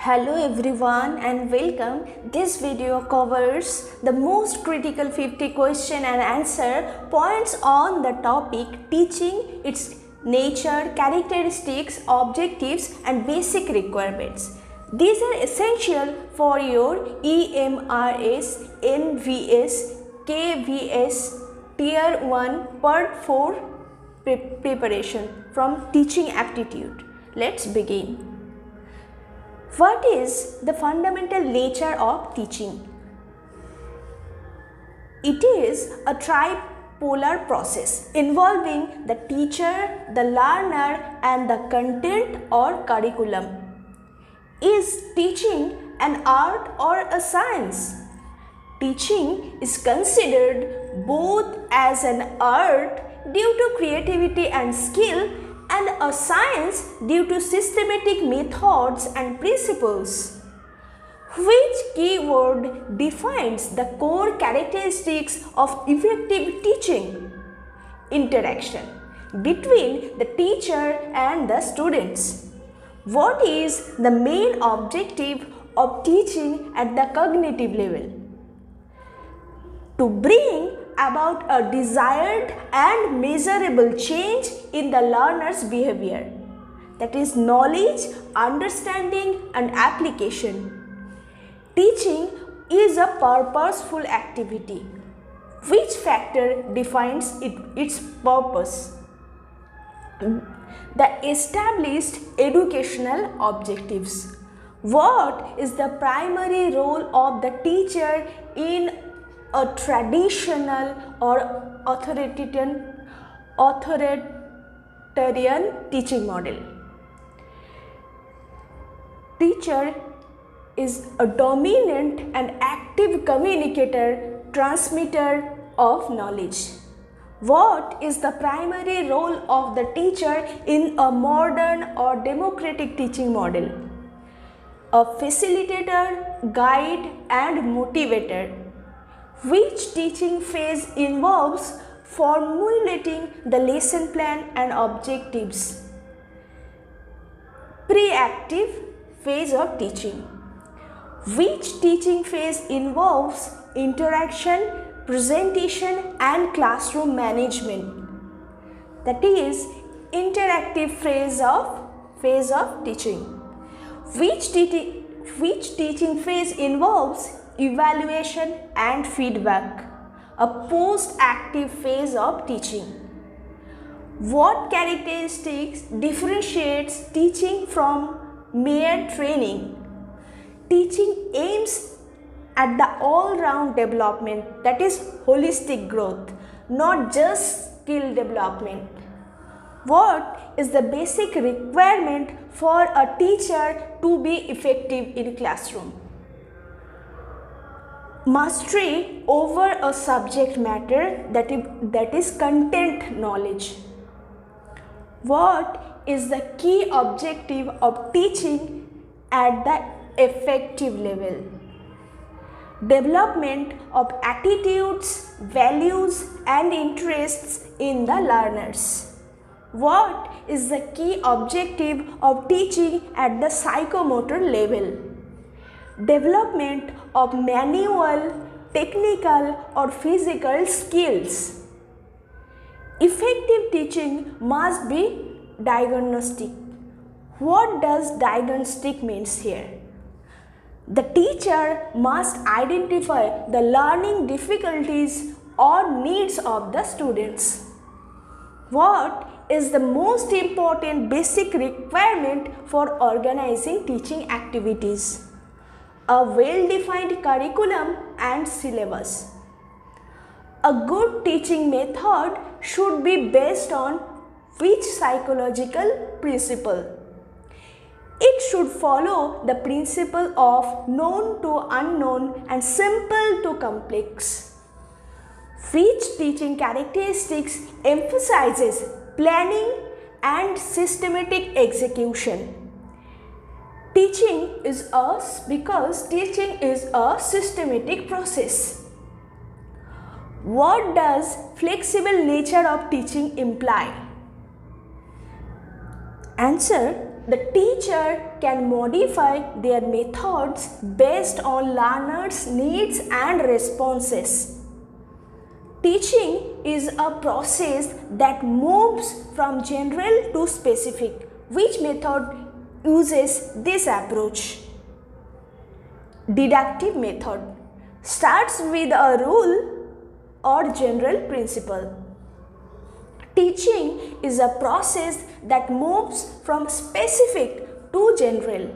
Hello everyone and welcome. This video covers the most critical 50 question and answer points on the topic teaching, its nature, characteristics, objectives and basic requirements. These are essential for your EMRS, NVS, KVS Tier 1 Part 4 preparation from teaching aptitude. Let's begin. What is the fundamental nature of teaching? It is a tripolar process involving the teacher, the learner and the content or curriculum. Is teaching an art or a science? Teaching is considered both as an art due to creativity and skill and a science due to systematic methods and principles. Which keyword defines the core characteristics of effective teaching? Interaction between the teacher and the students. What is the main objective of teaching at the cognitive level? To bring about a desired and measurable change in the learner's behavior, that is knowledge, understanding and application. Teaching is a purposeful activity. Which factor defines its purpose? The established educational objectives. What is the primary role of the teacher in a traditional or authoritarian teaching model? Teacher is a dominant and active communicator, transmitter of knowledge. What is the primary role of the teacher in a modern or democratic teaching model? A facilitator, guide and motivator. Which teaching phase involves formulating the lesson plan and objectives? Pre-active phase of teaching. Which teaching phase involves interaction, presentation and classroom management? That is interactive phase of teaching. Which teaching phase involves evaluation and feedback, a post-active phase of teaching? What characteristics differentiates teaching from mere training? Teaching aims at the all-round development, that is holistic growth, not just skill development. What is the basic requirement for a teacher to be effective in classroom? Mastery over a subject matter, that is content knowledge. What is the key objective of teaching at the effective level? Development of attitudes, values and interests in the learners. What is the key objective of teaching at the psychomotor level? Development of manual, technical or physical skills. Effective teaching must be diagnostic. What does diagnostic means here? The teacher must identify the learning difficulties or needs of the students. What is the most important basic requirement for organizing teaching activities? A well-defined curriculum and syllabus. A good teaching method should be based on which psychological principle? It should follow the principle of known to unknown and simple to complex. Which teaching characteristics emphasizes planning and systematic execution? Because teaching is a systematic process. What does flexible nature of teaching imply? Answer: The teacher can modify their methods based on learners' needs and responses. Teaching is a process that moves from general to specific. Which method uses this approach? Deductive method starts with a rule or general principle. Teaching is a process that moves from specific to general.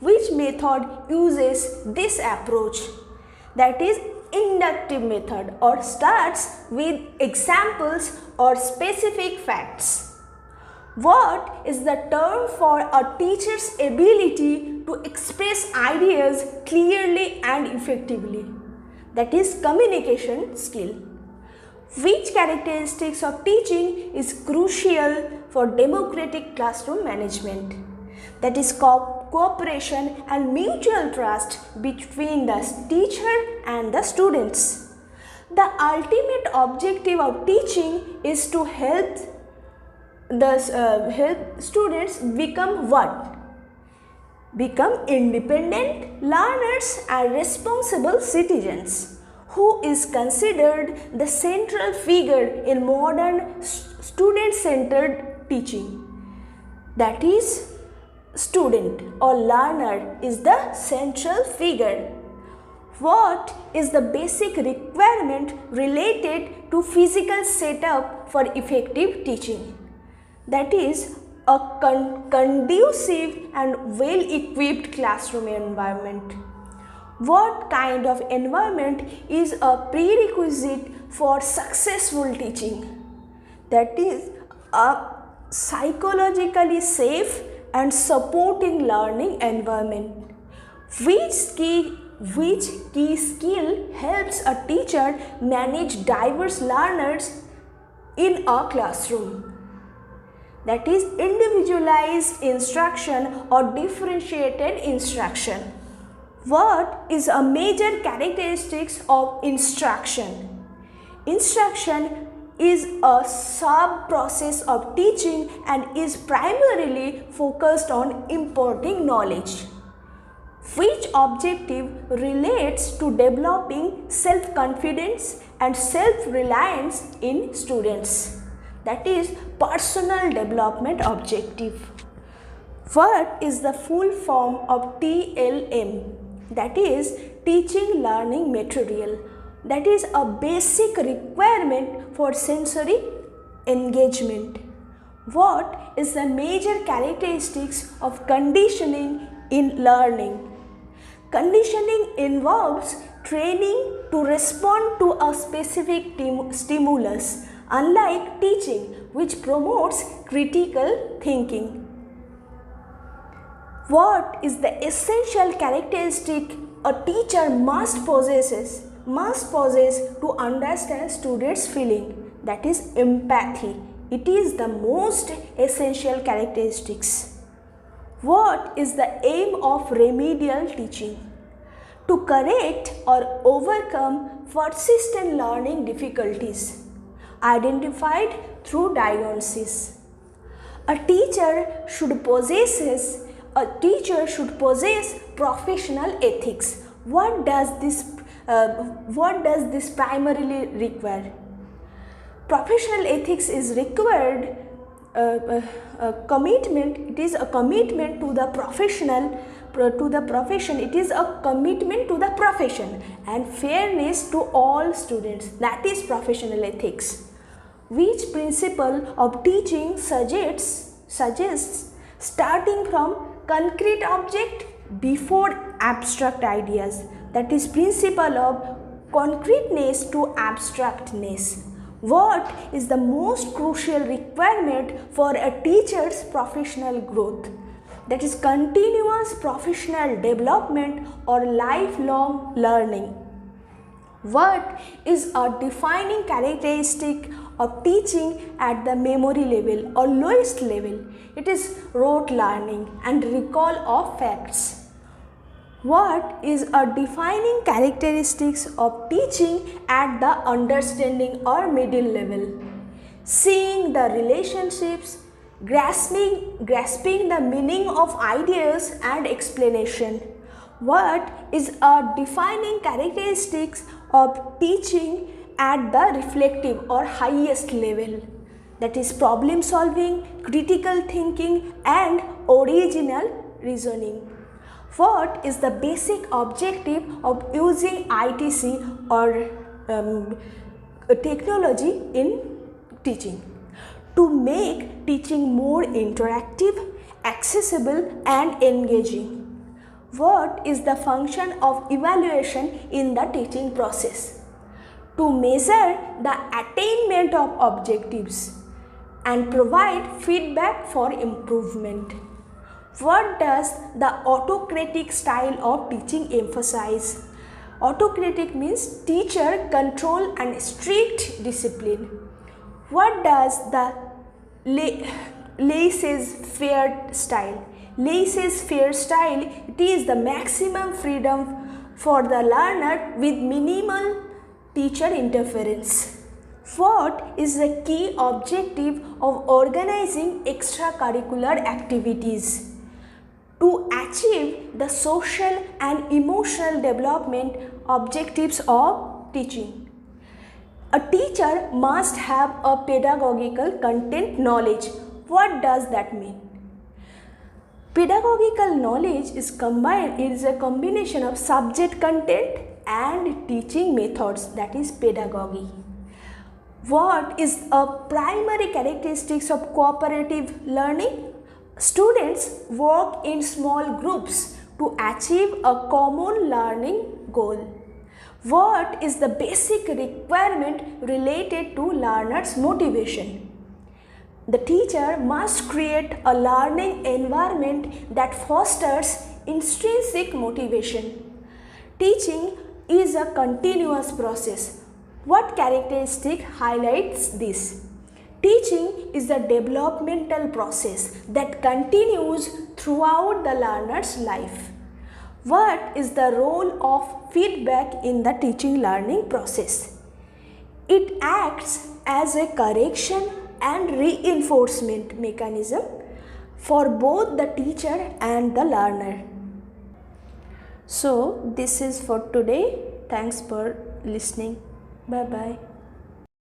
Which method uses this approach? That is inductive method, or starts with examples or specific facts. What is the term for a teacher's ability to express ideas clearly and effectively? That is communication skill. Which characteristics of teaching is crucial for democratic classroom management? That is cooperation and mutual trust between the teacher and the students. The ultimate objective of teaching is to help students become what? Become independent learners and responsible citizens, who is considered the central figure in modern student-centered teaching. That is, student or learner is the central figure. What is the basic requirement related to physical setup for effective teaching? That is a conducive and well-equipped classroom environment. What kind of environment is a prerequisite for successful teaching? That is a psychologically safe and supporting learning environment. Which key skill helps a teacher manage diverse learners in a classroom? That is individualized instruction or differentiated instruction. What is a major characteristics of instruction? Instruction is a sub-process of teaching and is primarily focused on imparting knowledge. Which objective relates to developing self-confidence and self-reliance in students? That is personal development objective. What is the full form of TLM? That is teaching learning material. That is a basic requirement for sensory engagement. What is the major characteristics of conditioning in learning? Conditioning involves training to respond to a specific stimulus, unlike teaching, which promotes critical thinking. What is the essential characteristic a teacher must possess to understand students' feeling? That is empathy. It is the most essential characteristics. What is the aim of remedial teaching? To correct or overcome persistent learning difficulties identified through diagnosis. A teacher should possess professional ethics. What does this primarily require? Professional ethics is required commitment. It is a commitment to the profession. It is a commitment to the profession and fairness to all students. That is professional ethics. Which principle of teaching suggests starting from concrete object before abstract ideas? That is principle of concreteness to abstractness. What is the most crucial requirement for a teacher's professional growth? That is continuous professional development or lifelong learning. What is a defining characteristic of teaching at the memory level or lowest level? It is rote learning and recall of facts. What is a defining characteristics of teaching at the understanding or middle level? Seeing the relationships grasping the meaning of ideas and explanation. What is a defining characteristics of teaching at the reflective or highest level? That is problem solving, critical thinking and original reasoning. What is the basic objective of using ITC or technology in teaching? To make teaching more interactive, accessible and engaging. What is the function of evaluation in the teaching process? To measure the attainment of objectives and provide feedback for improvement. What does the autocratic style of teaching emphasize? Autocratic means teacher control and strict discipline. What does the laissez-faire style? Laissez-faire style, it is the maximum freedom for the learner with minimal teacher interference. What is the key objective of organizing extracurricular activities? To achieve the social and emotional development objectives of teaching. A teacher must have a pedagogical content knowledge. What does that mean? Pedagogical knowledge is a combination of subject content and teaching methods, that is pedagogy. What is a primary characteristics of cooperative learning? Students work in small groups to achieve a common learning goal. What is the basic requirement related to learners' motivation? The teacher must create a learning environment that fosters intrinsic motivation. Teaching is a continuous process. What characteristic highlights this? Teaching is a developmental process that continues throughout the learner's life. What is the role of feedback in the teaching learning process? It acts as a correction and reinforcement mechanism for both the teacher and the learner. So, this is for today. Thanks for listening. Bye bye.